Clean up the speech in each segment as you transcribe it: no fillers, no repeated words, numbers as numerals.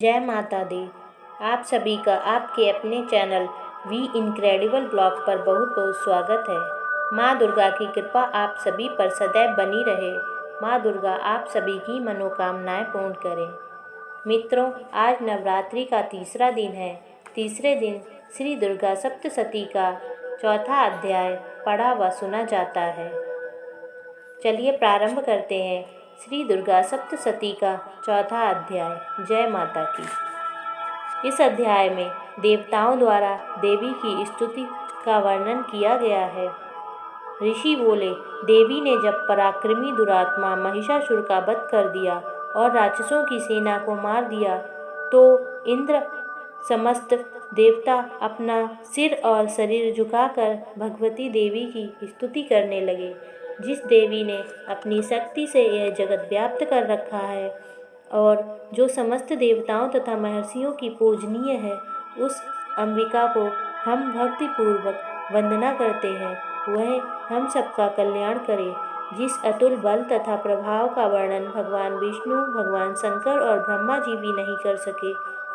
जय माता दी। आप सभी का आपके अपने चैनल वी इनक्रेडिबल ब्लॉग पर बहुत बहुत स्वागत है। माँ दुर्गा की कृपा आप सभी पर सदैव बनी रहे। माँ दुर्गा आप सभी की मनोकामनाएं पूर्ण करें। मित्रों, आज नवरात्रि का तीसरा दिन है। तीसरे दिन श्री दुर्गा सप्तशती का चौथा अध्याय पढ़ा व सुना जाता है। चलिए प्रारंभ करते हैं श्री दुर्गा सप्तशती का चौथा अध्याय। जय माता की। इस अध्याय में देवताओं द्वारा देवी की स्तुति का वर्णन किया गया है। ऋषि बोले, देवी ने जब पराक्रमी दुरात्मा महिषासुर का वध कर दिया और राक्षसों की सेना को मार दिया तो इंद्र समस्त देवता अपना सिर और शरीर झुकाकर भगवती देवी की स्तुति करने लगे। जिस देवी ने अपनी शक्ति से यह जगत व्याप्त कर रखा है और जो समस्त देवताओं तथा महर्षियों की पूजनीय है, उस अंबिका को हम भक्तिपूर्वक वंदना करते हैं। वह हम सबका कल्याण करे। जिस अतुल बल तथा प्रभाव का वर्णन भगवान विष्णु, भगवान शंकर और ब्रह्मा जी भी नहीं कर सके,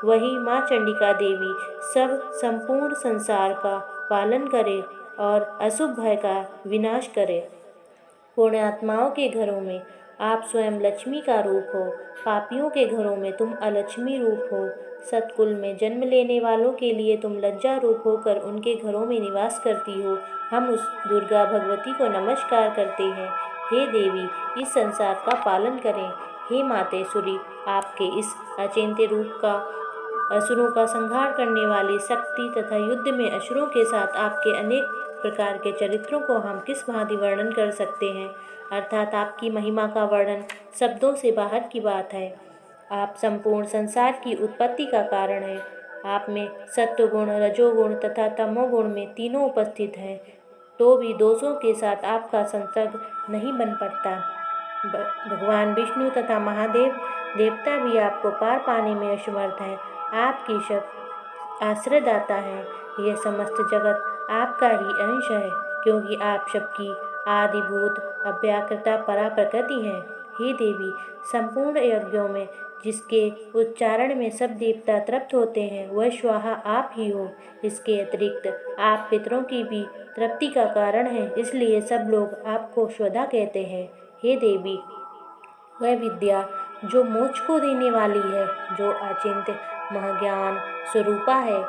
वही माँ चंडिका देवी सब संपूर्ण संसार का पालन करे और अशुभ भय का विनाश करे। पुण्यात्माओं के घरों में आप स्वयं लक्ष्मी का रूप हो, पापियों के घरों में तुम अलक्ष्मी रूप हो। सतकुल में जन्म लेने वालों के लिए तुम लज्जा रूप होकर उनके घरों में निवास करती हो। हम उस दुर्गा भगवती को नमस्कार करते हैं। हे देवी, इस संसार का पालन करें। हे मातेश्वरी, आपके इस अचिंत्य रूप का असुरों का संहार करने वाली शक्ति तथा युद्ध में असुरों के साथ आपके अनेक प्रकार के चरित्रों को हम किस भांति वर्णन कर सकते हैं। अर्थात आपकी महिमा का वर्णन शब्दों से बाहर की बात है। आप संपूर्ण संसार की उत्पत्ति का कारण है। आप में सत्वगुण, रजोगुण तथा तमोगुण में तीनों उपस्थित हैं, तो भी दोषों के साथ आपका संसर्ग नहीं बन पड़ता। भगवान विष्णु तथा महादेव देवता भी आपको पार पाने में असमर्थ हैं। आपकी शब्द आश्रयदाता है। यह समस्त जगत आपका ही अंश है, क्योंकि आप सबकी आदिभूत अव्याकृता परा प्रकृति हैं। हे देवी, संपूर्ण यज्ञों में जिसके उच्चारण में सब देवता तृप्त होते हैं, वह स्वाहा आप ही हो। इसके अतिरिक्त आप पितरों की भी तृप्ति का कारण हैं, इसलिए सब लोग आपको स्वधा कहते हैं। हे देवी, वह विद्या जो मोक्ष को देने वाली है, जो अचिंत्य महाज्ञान स्वरूपा है,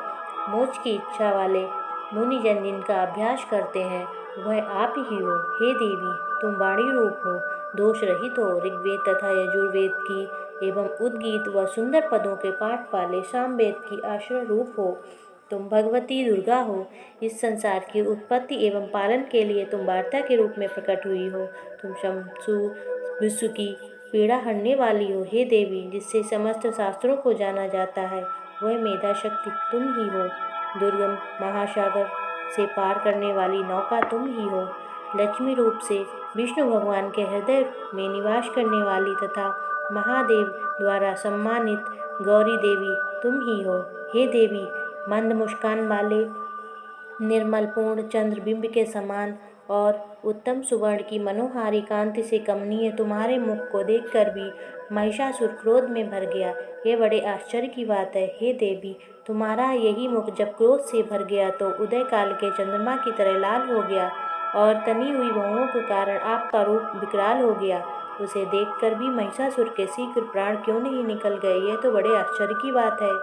मोक्ष की इच्छा वाले मुनिजन जिनका अभ्यास करते हैं, वह आप ही हो। हे देवी, तुम वाणी रूप हो, दोष रहित हो, ऋग्वेद तथा यजुर्वेद की एवं उद्गीत व सुंदर पदों के पाठ वाले सामवेद की आश्रय रूप हो। तुम भगवती दुर्गा हो। इस संसार की उत्पत्ति एवं पालन के लिए तुम वार्ता के रूप में प्रकट हुई हो। तुम शंसु विश्व की पीड़ा हरने वाली हो। हे देवी, जिससे समस्त शास्त्रों को जाना जाता है, वह मेधा शक्ति तुम ही हो। दुर्गम महासागर से पार करने वाली नौका तुम ही हो। लक्ष्मी रूप से विष्णु भगवान के हृदय में निवास करने वाली तथा महादेव द्वारा सम्मानित गौरी देवी तुम ही हो। हे देवी, मंद मुस्कान वाले निर्मल पूर्ण चंद्रबिंब के समान और उत्तम सुवर्ण की मनोहारी कांति से कमनीय तुम्हारे मुख को देखकर भी महिषासुर क्रोध में भर गया। यह बड़े आश्चर्य की बात है। हे देवी, तुम्हारा यही मुख जब क्रोध से भर गया तो उदय काल के चंद्रमा की तरह लाल हो गया और तनी हुई भौहों के कारण आपका रूप विकराल हो गया। उसे देखकर भी महिषासुर के शीघ्र प्राण क्यों नहीं निकल गए, यह तो बड़े आश्चर्य की बात है।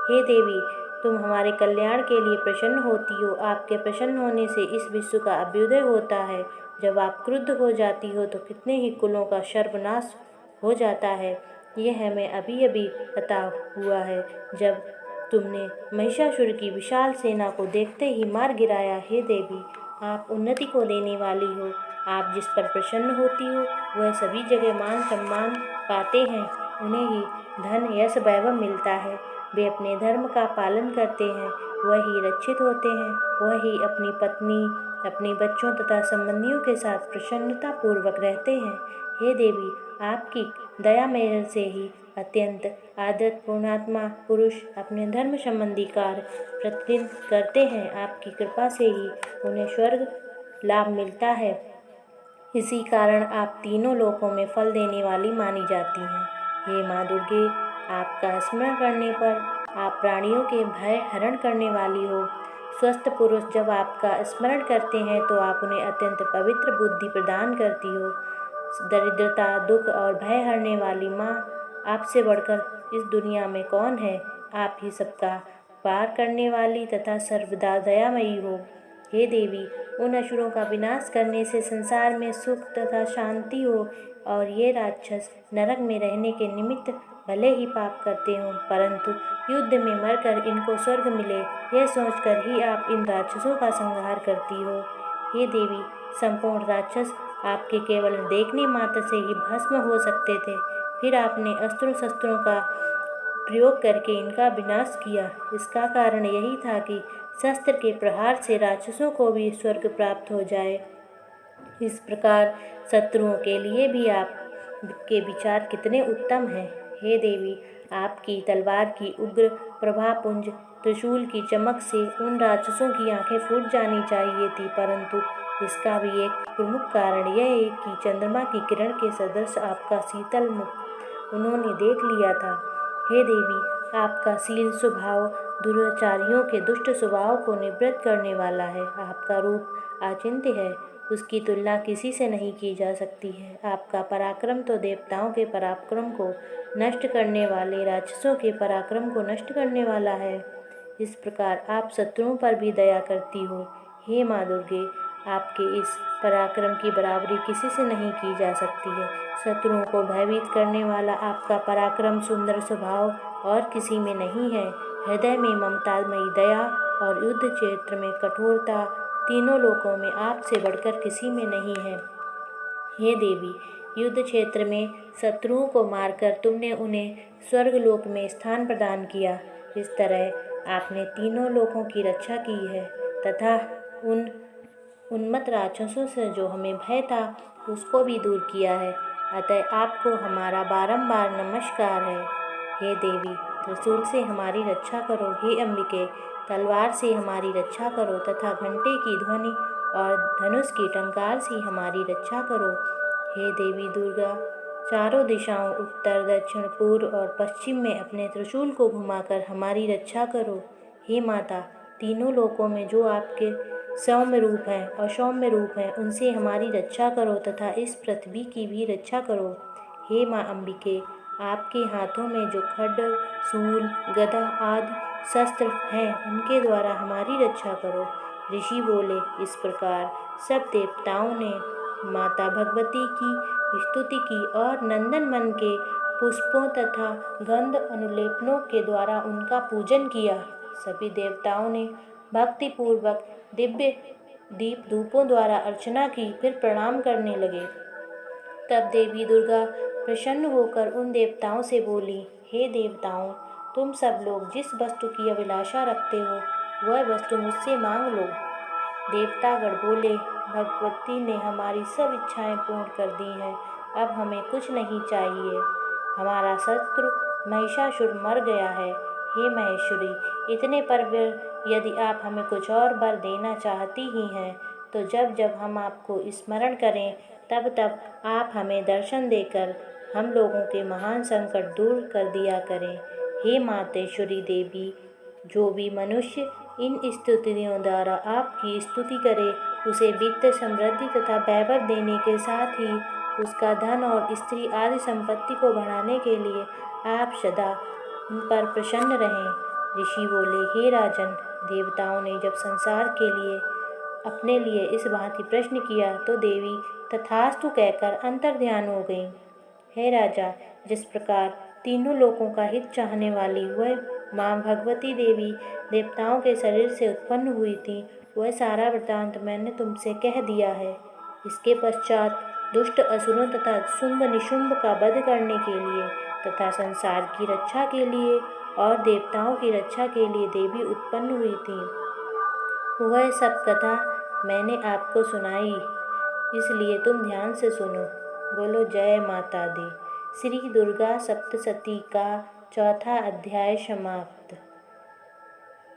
हे देवी, तुम हमारे कल्याण के लिए प्रसन्न होती हो। आपके प्रसन्न होने से इस विश्व का अभ्युदय होता है। जब आप क्रुद्ध हो जाती हो तो कितने ही कुलों का सर्वनाश हो जाता है। यह हमें अभी अभी पता हुआ है, जब तुमने महिषासुर की विशाल सेना को देखते ही मार गिराया। हे देवी, आप उन्नति को देने वाली हो। आप जिस पर प्रसन्न होती हो, वह सभी जगह मान सम्मान पाते हैं। उन्हें ही धन यश वैभव मिलता है। वे अपने धर्म का पालन करते हैं, वह ही रक्षित होते हैं। वह ही अपनी पत्नी, अपने बच्चों तथा संबंधियों के साथ प्रसन्नता पूर्वक रहते हैं। हे देवी, आपकी दया मेहर से ही अत्यंत आदृत पूर्णात्मा पुरुष अपने धर्म संबंधी कार्य प्रतिदिन करते हैं। आपकी कृपा से ही उन्हें स्वर्ग लाभ मिलता है। इसी कारण आप तीनों लोकों में फल देने वाली मानी जाती हैं। हे माँ दुर्गे, आपका स्मरण करने पर आप प्राणियों के भय हरण करने वाली हो। स्वस्थ पुरुष जब आपका स्मरण करते हैं तो आप उन्हें अत्यंत पवित्र बुद्धि प्रदान करती हो। दरिद्रता, दुख और भय हरने वाली माँ, आपसे बढ़कर इस दुनिया में कौन है। आप ही सबका पार करने वाली तथा सर्वदा दयामयी हो। हे देवी, उन असुरों का विनाश करने से संसार में सुख तथा शांति हो और ये राक्षस नरक में रहने के निमित्त भले ही पाप करते हों, परंतु युद्ध में मरकर इनको स्वर्ग मिले, यह सोचकर ही आप इन राक्षसों का संहार करती हो। हे देवी, संपूर्ण राक्षस आपके केवल देखने मात्र से ही भस्म हो सकते थे, फिर आपने अस्त्र शस्त्रों का प्रयोग करके इनका विनाश किया। इसका कारण यही था कि शस्त्र के प्रहार से राक्षसों को भी स्वर्ग प्राप्त हो जाए। इस प्रकार शत्रुओं के लिए भी आपके विचार कितने उत्तम हैं। हे देवी, आपकी तलवार की उग्र प्रभापुंज त्रिशूल की चमक से उन राक्षसों की आंखें फूट जानी चाहिए थी, परंतु इसका भी एक प्रमुख कारण यह है कि चंद्रमा की किरण के सदृश आपका शीतल मुख उन्होंने देख लिया था। हे देवी, आपका शील स्वभाव दुराचारियों के दुष्ट स्वभाव को निवृत्त करने वाला है। आपका रूप अचिंत्य है, उसकी तुलना किसी से नहीं की जा सकती है। आपका पराक्रम तो देवताओं के पराक्रम को नष्ट करने वाले राक्षसों के पराक्रम को नष्ट करने वाला है। इस प्रकार आप शत्रुओं पर भी दया करती हो। हे माँ दुर्गे, आपके इस पराक्रम की बराबरी किसी से नहीं की जा सकती है। शत्रुओं को भयभीत करने वाला आपका पराक्रम, सुंदर स्वभाव और किसी में नहीं है। हृदय में ममतामयी दया और युद्ध क्षेत्र में कठोरता, तीनों लोकों में आपसे बढ़कर किसी में नहीं है। हे देवी, युद्ध क्षेत्र में शत्रुओं को मारकर तुमने उन्हें स्वर्गलोक में स्थान प्रदान किया। इस तरह आपने तीनों लोकों की रक्षा की है तथा उन उन्मत्त राक्षसों से जो हमें भय था उसको भी दूर किया है। अतः आपको हमारा बारंबार नमस्कार है। हे देवी, त्रिशूल से हमारी रक्षा करो। हे अंबिके, तलवार से हमारी रक्षा करो तथा घंटे की ध्वनि और धनुष की टंकार से हमारी रक्षा करो। हे देवी दुर्गा, चारों दिशाओं उत्तर, दक्षिण, पूर्व और पश्चिम में अपने त्रिशूल को घुमाकर हमारी रक्षा करो। हे माता, तीनों लोकों में जो आपके सौम्य रूप हैं और सौम्य रूप हैं, उनसे हमारी रक्षा करो तथा इस पृथ्वी की भी रक्षा करो। हे माँ अंबिके, आपके हाथों में जो खड्ग, शूल, गदा आदि शस्त्र हैं, उनके द्वारा हमारी रक्षा करो। ऋषि बोले। इस प्रकार सब देवताओं ने माता भगवती की स्तुति की और नंदन मन के पुष्पों तथा गंध अनुलेपनों के द्वारा उनका पूजन किया। सभी देवताओं ने भक्तिपूर्वक दिव्य दीप धूपों द्वारा अर्चना की, फिर प्रणाम करने लगे। तब देवी दुर्गा प्रसन्न होकर उन देवताओं से बोली, हे देवताओं, तुम सब लोग जिस वस्तु की अभिलाषा रखते हो वह वस्तु मुझसे मांग लो। देवतागण बोले, भगवती ने हमारी सब इच्छाएं पूर्ण कर दी हैं, अब हमें कुछ नहीं चाहिए। हमारा शत्रु महिषासुर मर गया है। हे महेश्वरी, इतने पर यदि आप हमें कुछ और वर देना चाहती ही हैं तो जब जब हम आपको स्मरण करें तब तब आप हमें दर्शन देकर हम लोगों के महान संकट दूर कर दिया करें। हे मातेश्वरी देवी, जो भी मनुष्य इन स्तुतियों द्वारा आपकी स्तुति करे उसे वित्त, समृद्धि तथा वैभव देने के साथ ही उसका धन और स्त्री आदि संपत्ति को बढ़ाने के लिए आप सदा उन पर प्रसन्न रहें। ऋषि बोले, हे राजन, देवताओं ने जब संसार के लिए अपने लिए इस भांति प्रश्न किया तो देवी तथास्तु कहकर अंतर्ध्यान हो गई। हे राजा, जिस प्रकार तीनों लोकों का हित चाहने वाली वह माँ भगवती देवी देवताओं के शरीर से उत्पन्न हुई थी, वह सारा वृत्तांत मैंने तुमसे कह दिया है। इसके पश्चात दुष्ट असुरों तथा शुंभ निशुंभ का वध करने के लिए तथा संसार की रक्षा के लिए और देवताओं की रक्षा के लिए देवी उत्पन्न हुई थी। वह सब कथा मैंने आपको सुनाई, इसलिए तुम ध्यान से सुनो। बोलो जय माता दी। श्री दुर्गा सप्तशती का चौथा अध्याय समाप्त।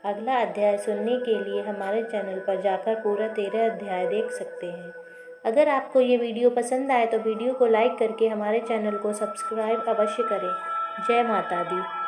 अगला अध्याय सुनने के लिए हमारे चैनल पर जाकर पूरा 13 अध्याय देख सकते हैं। अगर आपको ये वीडियो पसंद आए तो वीडियो को लाइक करके हमारे चैनल को सब्सक्राइब अवश्य करें। जय माता दी।